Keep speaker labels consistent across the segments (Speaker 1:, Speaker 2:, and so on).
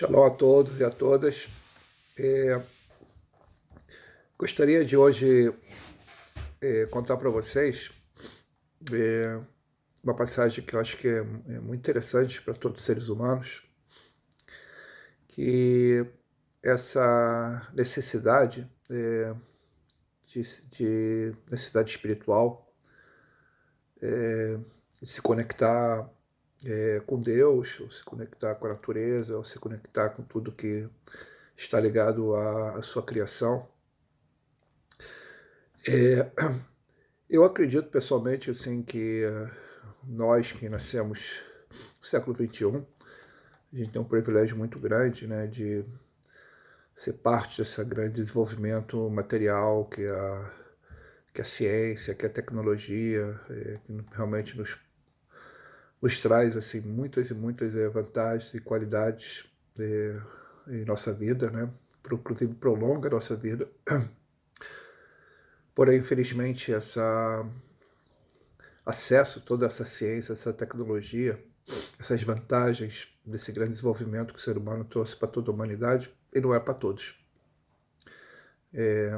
Speaker 1: Shalom a todos e a todas. É, Gostaria de hoje contar para vocês uma passagem que eu acho que é muito interessante para todos os seres humanos, que essa necessidade de necessidade espiritual, de se conectar com Deus, ou se conectar com a natureza, ou se conectar com tudo que está ligado à sua criação. Eu acredito pessoalmente assim que nós que nascemos no século XXI, a gente tem um privilégio muito grande, né, de ser parte desse grande desenvolvimento material que a ciência, que a tecnologia, que realmente nos traz assim muitas e muitas vantagens e qualidades em nossa vida, né? Inclusive prolonga a nossa vida. Porém, infelizmente, acesso a toda essa ciência, essa tecnologia, essas vantagens desse grande desenvolvimento que o ser humano trouxe para toda a humanidade, e não é para todos.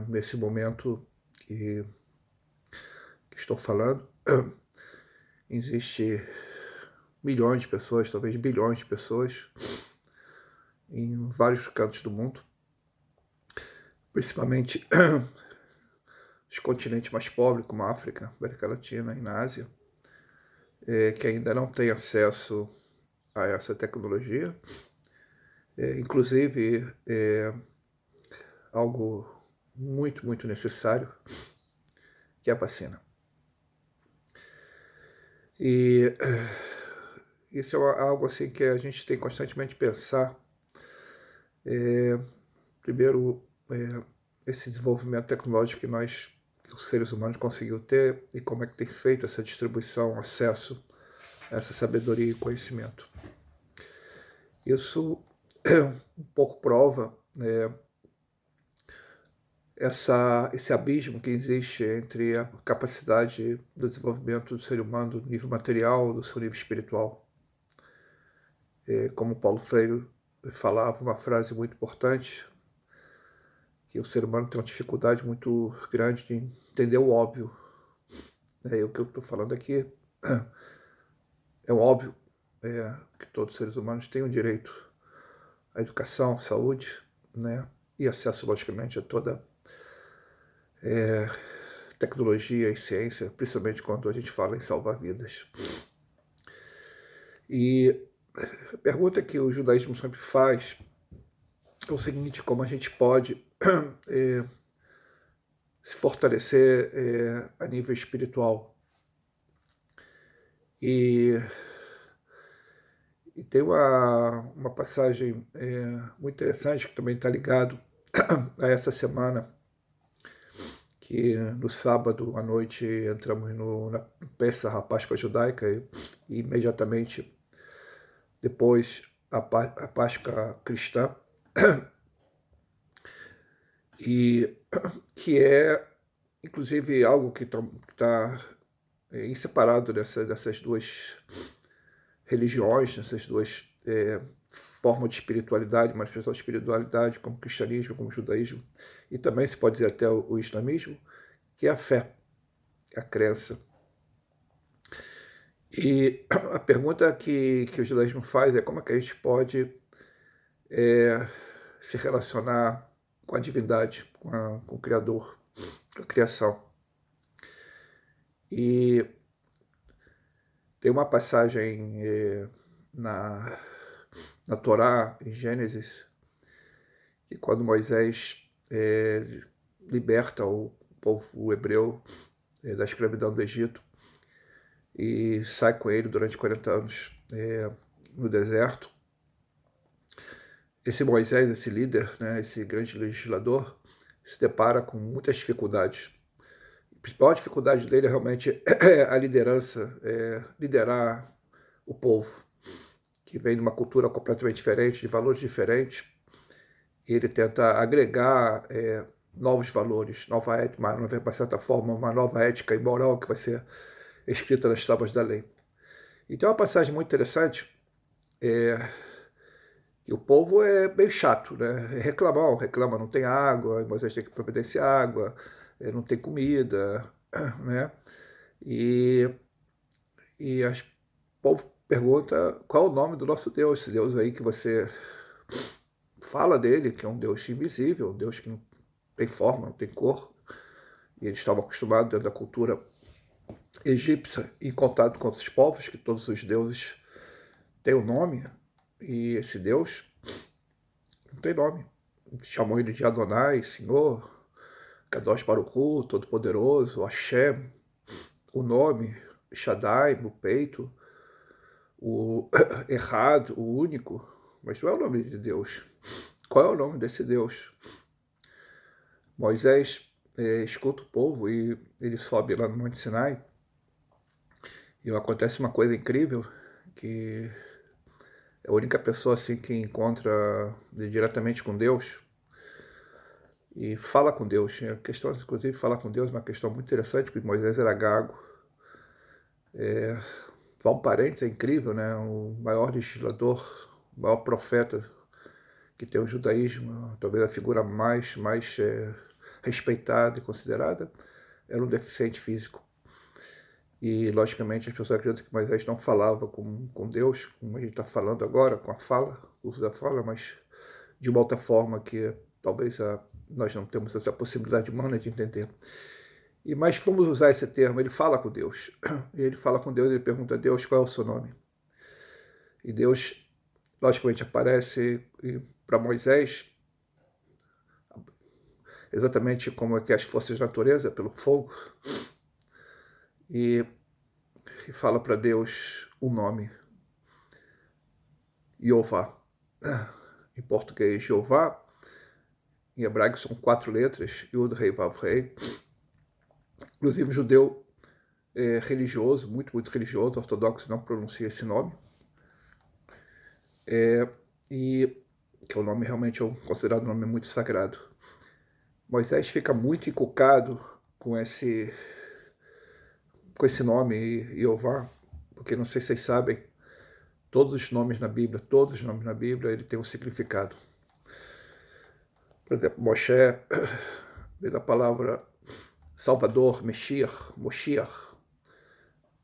Speaker 1: Nesse momento que estou falando, existe milhões de pessoas, talvez bilhões de pessoas, em vários cantos do mundo, principalmente os continentes mais pobres, como a África, América Latina e na Ásia, que ainda não têm acesso a essa tecnologia. Inclusive, algo muito, muito necessário, que é a vacina. E isso é algo assim que a gente tem constantemente pensar. Primeiro, esse desenvolvimento tecnológico que os seres humanos, conseguiu ter, e como é que tem feito essa distribuição, acesso a essa sabedoria e conhecimento. Isso um pouco prova esse abismo que existe entre a capacidade do desenvolvimento do ser humano do nível material, do seu nível espiritual. Como Paulo Freire falava, uma frase muito importante, que o ser humano tem uma dificuldade muito grande de entender o óbvio. O que eu estou falando aqui é óbvio, que todos os seres humanos têm o direito à educação, à saúde, né, e acesso, logicamente, a toda tecnologia e ciência, principalmente quando a gente fala em salvar vidas. E a pergunta que o judaísmo sempre faz é o seguinte: como a gente pode se fortalecer a nível espiritual? E tem uma passagem muito interessante que também está ligado a essa semana, que no sábado à noite entramos na Pessah, a Páscoa judaica, e imediatamente depois a Páscoa cristã, e que é inclusive algo que está inseparável dessas duas religiões, dessas duas formas de espiritualidade, manifestação de espiritualidade, como o cristianismo, como o judaísmo, e também se pode dizer até o islamismo, que é a fé, a crença. E a pergunta que o judaísmo faz é como é que a gente pode se relacionar com a divindade, com o Criador, com a criação. E tem uma passagem na Torá, em Gênesis, que quando Moisés liberta o povo hebreu da escravidão do Egito e sai com ele durante 40 anos no deserto, esse Moisés, esse líder, né, esse grande legislador, se depara com muitas dificuldades. A principal dificuldade dele é realmente a liderança, liderar o povo, que vem de uma cultura completamente diferente, de valores diferentes. E ele tenta agregar novos valores, nova ética, de certa forma, uma nova ética e moral que vai ser escrita nas tábuas da lei. E tem uma passagem muito interessante, E o povo é bem chato, né? Reclama, não tem água, Moisés tem que providenciar água, não tem comida, né? E, o povo pergunta qual é o nome do nosso Deus, esse Deus aí que você fala dele, que é um Deus invisível, um Deus que não tem forma, não tem cor. E eles estavam acostumados dentro da cultura egípcia em contato com outros povos, que todos os deuses têm um nome, e esse Deus não tem nome. Chamam ele de Adonai, Senhor, Kadosh Baruch Hu, Todo-Poderoso, Hashem, o nome, Shaddai, no peito, o errado, o único, mas não é o nome de Deus. Qual é o nome desse Deus? Moisés escuta o povo e ele sobe lá no Monte Sinai e acontece uma coisa incrível, que é a única pessoa assim que encontra diretamente com Deus e fala com Deus. A questão, inclusive, de falar com Deus é uma questão muito interessante, porque Moisés era gago. Só um parênteses, é incrível, né? O maior legislador, o maior profeta que tem o judaísmo, talvez a figura mais respeitada e considerada, era um deficiente físico. E, logicamente, as pessoas acreditam que Moisés não falava com Deus, como a gente está falando agora, com a fala, o uso da fala, mas de uma outra forma que talvez nós não temos essa possibilidade humana de entender. Mas vamos usar esse termo, ele fala com Deus. E ele fala com Deus, ele pergunta a Deus qual é o seu nome. E Deus, logicamente, aparece para Moisés, exatamente como é que as forças da natureza, pelo fogo, e fala para Deus o nome, Jeová. Em português, Jeová, em hebraico são 4 letras, Yud, Rei, Vav, Rei. Inclusive o judeu religioso, muito religioso, ortodoxo, não pronuncia esse nome. E que é um nome realmente considerado um nome muito sagrado. Moisés fica muito encucado com esse nome, Jeová, porque não sei se vocês sabem, todos os nomes na Bíblia, ele tem um significado. Por exemplo, Moshe, vem da palavra Salvador, Moshiach,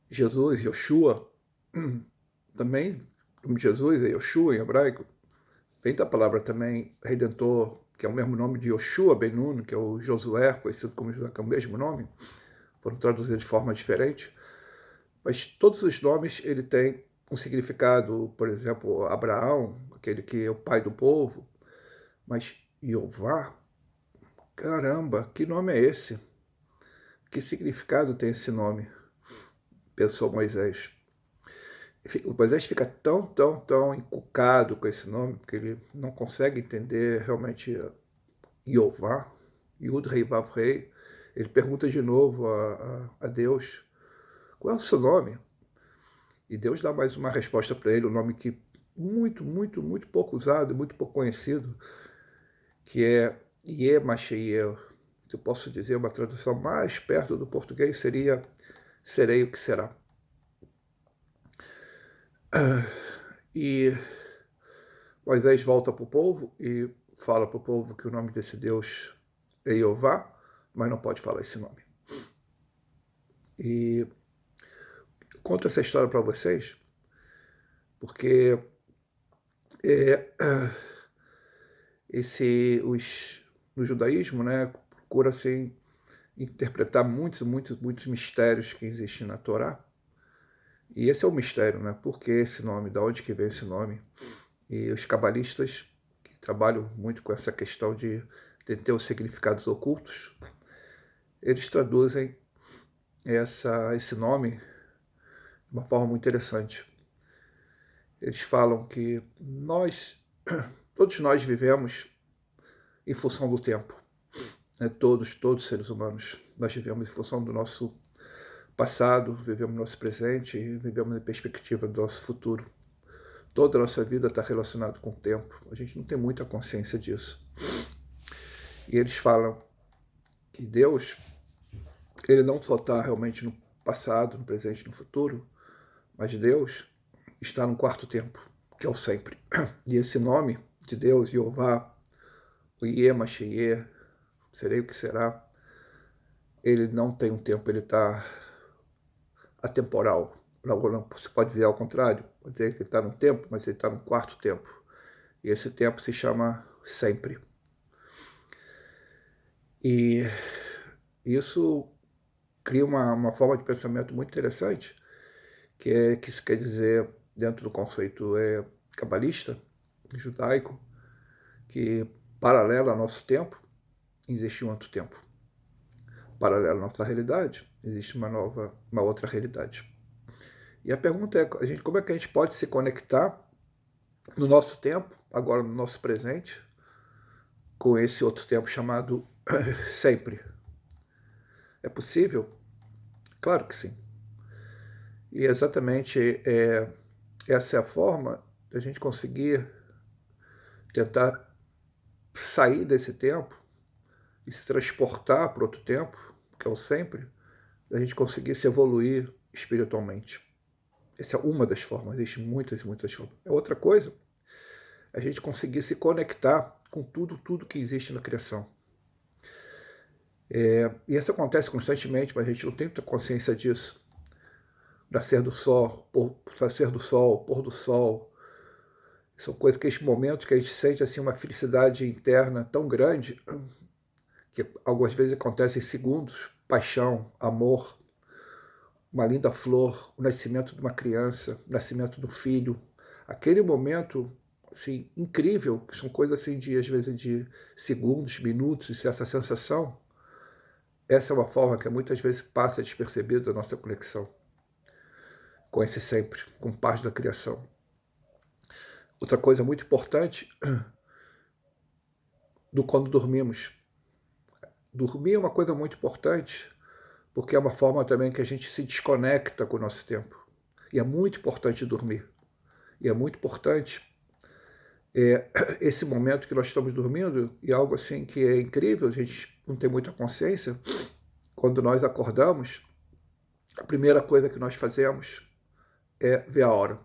Speaker 1: Jesus, Yoshua, também, Jesus é Yoshua em hebraico, vem da palavra também Redentor, que é o mesmo nome de Yoshua Ben Nun, que é o Josué, conhecido como Josué, que é o mesmo nome, foram traduzidos de forma diferente, mas todos os nomes ele tem um significado. Por exemplo, Abraão, aquele que é o pai do povo, mas Jeová, caramba, que nome é esse? Que significado tem esse nome? Pensou Moisés. O Moisés fica tão encucado com esse nome, porque ele não consegue entender realmente Jeová, Yud, Rei, Vav, Rei. Ele pergunta de novo a Deus, qual é o seu nome? E Deus dá mais uma resposta para ele, um nome que muito pouco usado, muito pouco conhecido, que é Yemashayel. Se eu posso dizer, uma tradução mais perto do português seria serei o que será. E Moisés volta para o povo e fala para o povo que o nome desse Deus é Jeová, mas não pode falar esse nome. E conto essa história para vocês porque no judaísmo, né, procura assim, interpretar muitos mistérios que existem na Torá. E esse é o mistério, né? Por que esse nome? Da onde que vem esse nome? E os cabalistas, que trabalham muito com essa questão de ter os significados ocultos, eles traduzem esse nome de uma forma muito interessante. Eles falam que todos nós vivemos em função do tempo. Né? Todos seres humanos, nós vivemos em função do nosso passado, vivemos no nosso presente e vivemos na perspectiva do nosso futuro. Toda a nossa vida está relacionada com o tempo. A gente não tem muita consciência disso. E eles falam que Deus, ele não só está realmente no passado, no presente e no futuro, mas Deus está no quarto tempo. que é o sempre. E esse nome de Deus, Jeová, o Iê Mashiach, serei o que será, ele não tem um tempo, ele está atemporal. Não, você pode dizer ao contrário, pode dizer que ele está num tempo, mas ele está num quarto tempo. E esse tempo se chama sempre. E isso cria uma forma de pensamento muito interessante, que isso quer dizer, dentro do conceito cabalista, judaico, que paralelo ao nosso tempo, existe um outro tempo. Paralelo à nossa realidade, existe uma outra realidade. E a pergunta é, como é que a gente pode se conectar no nosso tempo, agora no nosso presente, com esse outro tempo chamado sempre? É possível? Claro que sim. E exatamente essa é a forma da gente conseguir tentar sair desse tempo e se transportar para outro tempo, que é o sempre, da gente conseguir se evoluir espiritualmente. Essa é uma das formas, existem muitas, muitas formas. É outra coisa, a gente conseguir se conectar com tudo que existe na criação. E isso acontece constantemente, mas a gente não tem muita consciência disso. Nascer do sol, pôr do sol, são coisas que esses momentos que a gente sente assim uma felicidade interna tão grande, que algumas vezes acontece em segundos, paixão, amor, uma linda flor, o nascimento de uma criança, o nascimento do filho, aquele momento assim incrível, que são coisas assim de às vezes de segundos, minutos, essa sensação, essa é uma forma que muitas vezes passa despercebida da nossa conexão com esse sempre, com parte da criação. Outra coisa muito importante do quando dormimos. Dormir é uma coisa muito importante, porque é uma forma também que a gente se desconecta com o nosso tempo. E é muito importante dormir. E é muito importante esse momento que nós estamos dormindo, e algo assim que é incrível, a gente não tem muita consciência, quando nós acordamos, a primeira coisa que nós fazemos é ver a hora,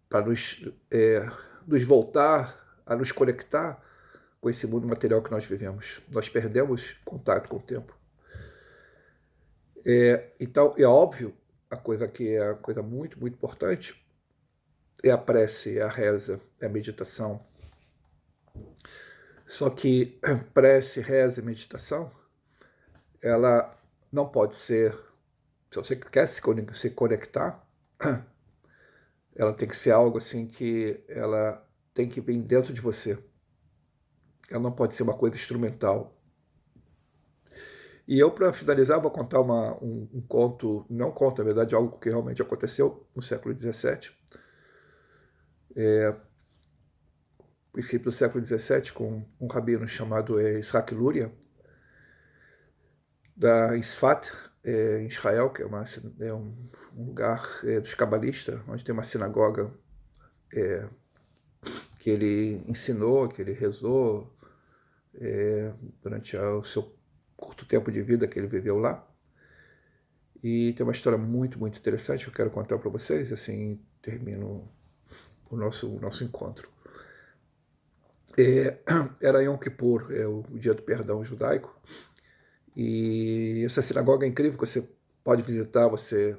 Speaker 1: para nos voltar a nos conectar com esse mundo material que nós vivemos. Nós perdemos contato com o tempo. Então, é óbvio, a coisa que é a coisa muito, muito importante é a prece, é a reza, é a meditação. Só que prece, reza e meditação, ela não pode ser, se você quer se conectar, ela tem que ser algo assim que ela tem que vir dentro de você. Ela não pode ser uma coisa instrumental. E eu, para finalizar, vou contar um conto, não conto, na verdade, algo que realmente aconteceu no século XVII, princípio do século XVII, com um rabino chamado Isaac Luria, da Isfat, em Israel, que é um lugar dos cabalistas, onde tem uma sinagoga que ele ensinou, que ele rezou durante o seu curto tempo de vida que ele viveu lá. E tem uma história muito, muito interessante que eu quero contar para vocês, e assim termino o nosso encontro. Era Yom Kippur, o dia do perdão judaico, e essa sinagoga é incrível, que você pode visitar, você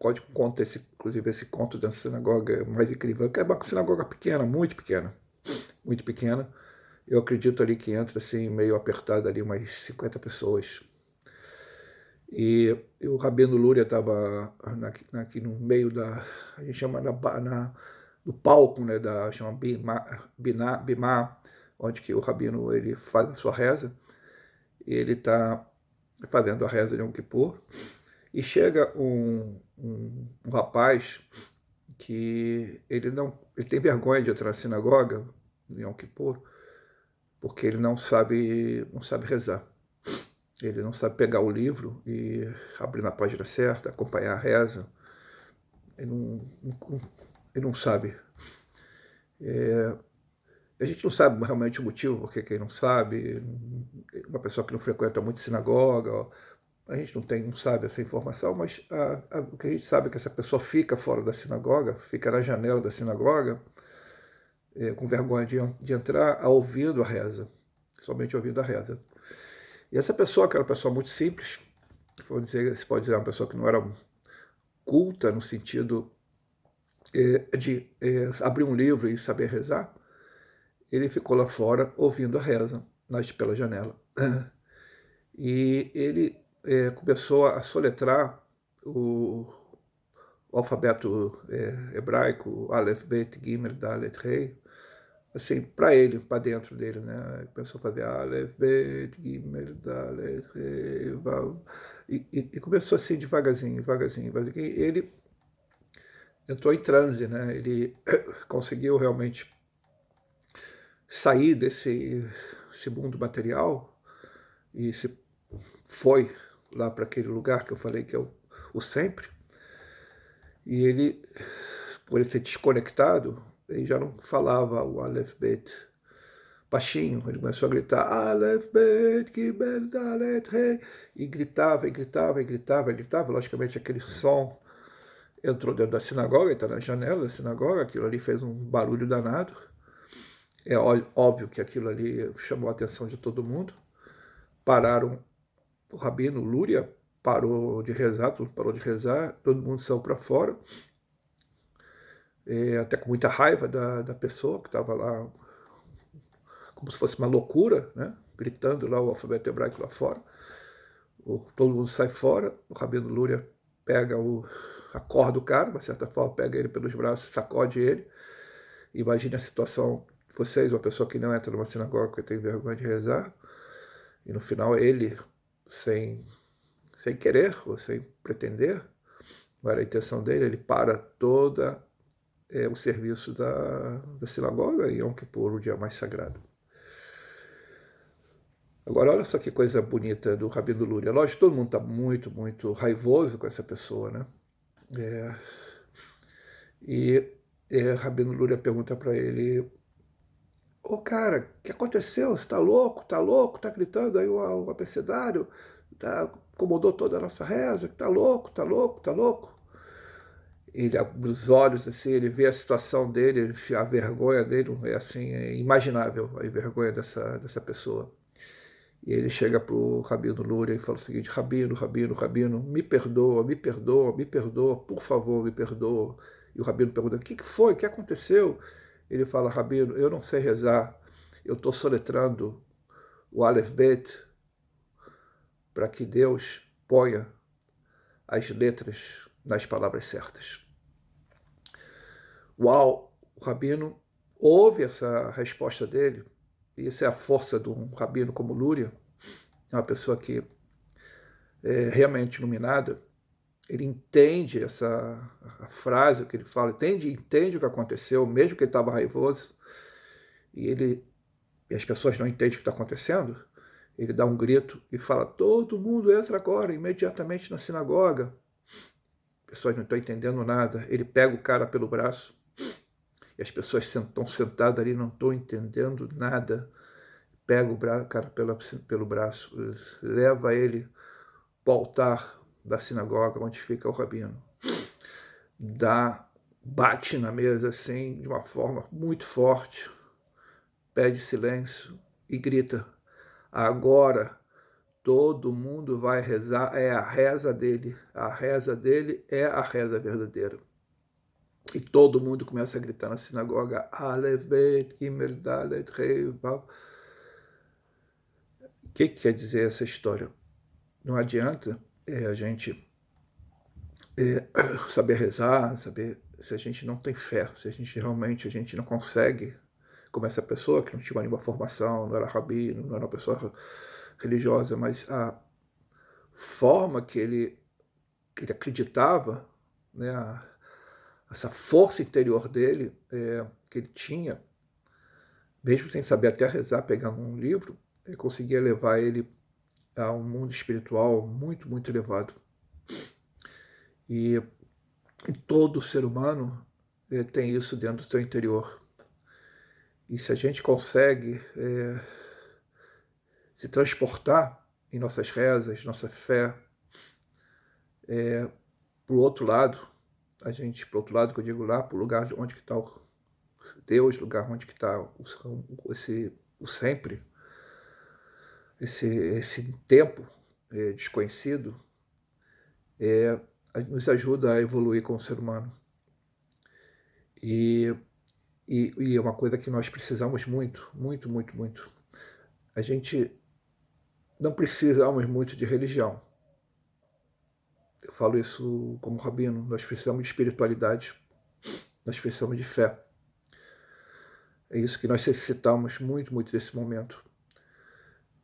Speaker 1: pode contar, inclusive esse conto dessa sinagoga é mais incrível, que é uma sinagoga pequena, muito pequena, muito pequena. Eu acredito ali que entra assim, meio apertado ali, umas 50 pessoas. E o Rabino Luria estava aqui no meio a gente chama do palco, né, chama Bimá, onde que o Rabino ele faz a sua reza, e ele está fazendo a reza de Yom Kippur, e chega um rapaz que ele tem vergonha de entrar na sinagoga em Yom Kippur, porque ele não sabe rezar. Ele não sabe pegar o livro e abrir na página certa, acompanhar a reza. Ele não sabe. A gente não sabe realmente o motivo porque quem não sabe. Uma pessoa que não frequenta muito sinagoga, a gente não sabe essa informação, mas o que a gente sabe é que essa pessoa fica fora da sinagoga, fica na janela da sinagoga, com vergonha de entrar, ouvindo a reza, somente ouvindo a reza. E essa pessoa, que era uma pessoa muito simples, se pode dizer uma pessoa que não era culta no sentido de abrir um livro e saber rezar, ele ficou lá fora ouvindo a reza pela janela. E ele começou a soletrar o alfabeto hebraico, Aleph, Bet, Gimel, Dalet, Rei, assim, para ele, para dentro dele, né? Ele começou a fazer Aleph, Bet, Gimel, Dalet, Rei, Vav, e começou assim, devagarzinho, devagarzinho, devagarzinho. E ele entrou em transe, né? Ele conseguiu realmente sair desse mundo material e se foi lá para aquele lugar que eu falei que é o sempre. E ele, por ele ser desconectado, ele já não falava o Aleph Bet baixinho, ele começou a gritar Aleph Bet Gimel Dalet Rei, e gritava, e gritava, e gritava, e gritava. Logicamente aquele som entrou dentro da sinagoga, ele está na janela da sinagoga, aquilo ali fez um barulho danado. É óbvio que aquilo ali chamou a atenção de todo mundo. Pararam, o rabino Lúria parou de rezar, tudo parou de rezar, todo mundo saiu para fora, até com muita raiva da pessoa que estava lá, como se fosse uma loucura, né? Gritando lá o alfabeto hebraico lá fora. Todo mundo sai fora, o rabino Lúria pega acorda o cara, de uma certa forma, pega ele pelos braços, sacode ele. Imagine a situação, vocês, uma pessoa que não entra numa sinagoga porque tem vergonha de rezar, e no final ele, sem querer ou sem pretender, não era a intenção dele, ele para todo o serviço da sinagoga em Yom Kippur, o dia mais sagrado. Agora, olha só que coisa bonita do Rabino Lúria. Lógico, todo mundo está muito, muito raivoso com essa pessoa, né? Rabino Lúria pergunta para ele: ô cara, o que aconteceu? Você tá louco? Tá louco? Tá gritando aí o abecedário? Incomodou toda a nossa reza? Tá louco? Tá louco? Tá louco? Ele abre os olhos assim, ele vê a situação dele, a vergonha dele é assim, é imaginável a vergonha dessa pessoa. E ele chega pro Rabino Lúria e fala o seguinte: Rabino, me perdoa, me perdoa, me perdoa, por favor, me perdoa. E o Rabino pergunta: o que foi? O que aconteceu? Ele fala: Rabino, eu não sei rezar, eu estou soletrando o Aleph Bet para que Deus ponha as letras nas palavras certas. Uau! O Rabino ouve essa resposta dele, e isso é a força de um Rabino como Lúria, é uma pessoa que é realmente iluminada. Ele entende a frase que ele fala, entende o que aconteceu, mesmo que ele estava raivoso, e as pessoas não entendem o que está acontecendo. Ele dá um grito e fala: todo mundo entra agora, imediatamente na sinagoga. As pessoas não estão entendendo nada. Ele pega o cara pelo braço, e as pessoas estão sentadas ali, não estão entendendo nada. Pega o cara pelo braço, leva ele para o altar da sinagoga, onde fica o rabino. Bate na mesa assim, de uma forma muito forte, pede silêncio e grita: agora todo mundo vai rezar, é a reza dele é a reza verdadeira. E todo mundo começa a gritar na sinagoga: Aleph, Bet, Gimel, Dalet, Rei, Vav. O que quer dizer essa história? Não adianta a gente saber rezar, se a gente não tem fé, se a gente não consegue, como essa pessoa que não tinha nenhuma formação, não era rabino, não era uma pessoa religiosa, mas a forma que ele acreditava, né, essa força interior dele que ele tinha, mesmo sem saber até rezar, pegando um livro, ele conseguia levar ele a um mundo espiritual muito, muito elevado. E todo ser humano tem isso dentro do seu interior. E se a gente consegue se transportar em nossas rezas, nossa fé, Para o outro lado, para o outro lado que eu digo lá, para o lugar de onde que está Deus, lugar onde que está o sempre, esse tempo desconhecido, nos ajuda a evoluir como ser humano. E é uma coisa que nós precisamos muito, muito, muito, muito. A gente não precisamos muito de religião. Eu falo isso como rabino. Nós precisamos de espiritualidade. Nós precisamos de fé. É isso que nós necessitamos muito, muito nesse momento.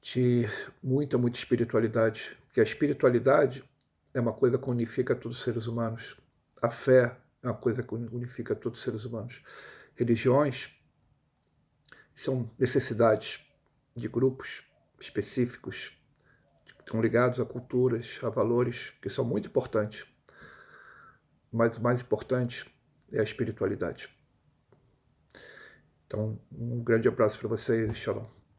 Speaker 1: De muita, muita espiritualidade. Porque a espiritualidade é uma coisa que unifica todos os seres humanos. A fé é uma coisa que unifica todos os seres humanos. Religiões são necessidades de grupos específicos que estão ligados a culturas, a valores que são muito importantes. Mas o mais importante é a espiritualidade. Então, um grande abraço para vocês. Shalom.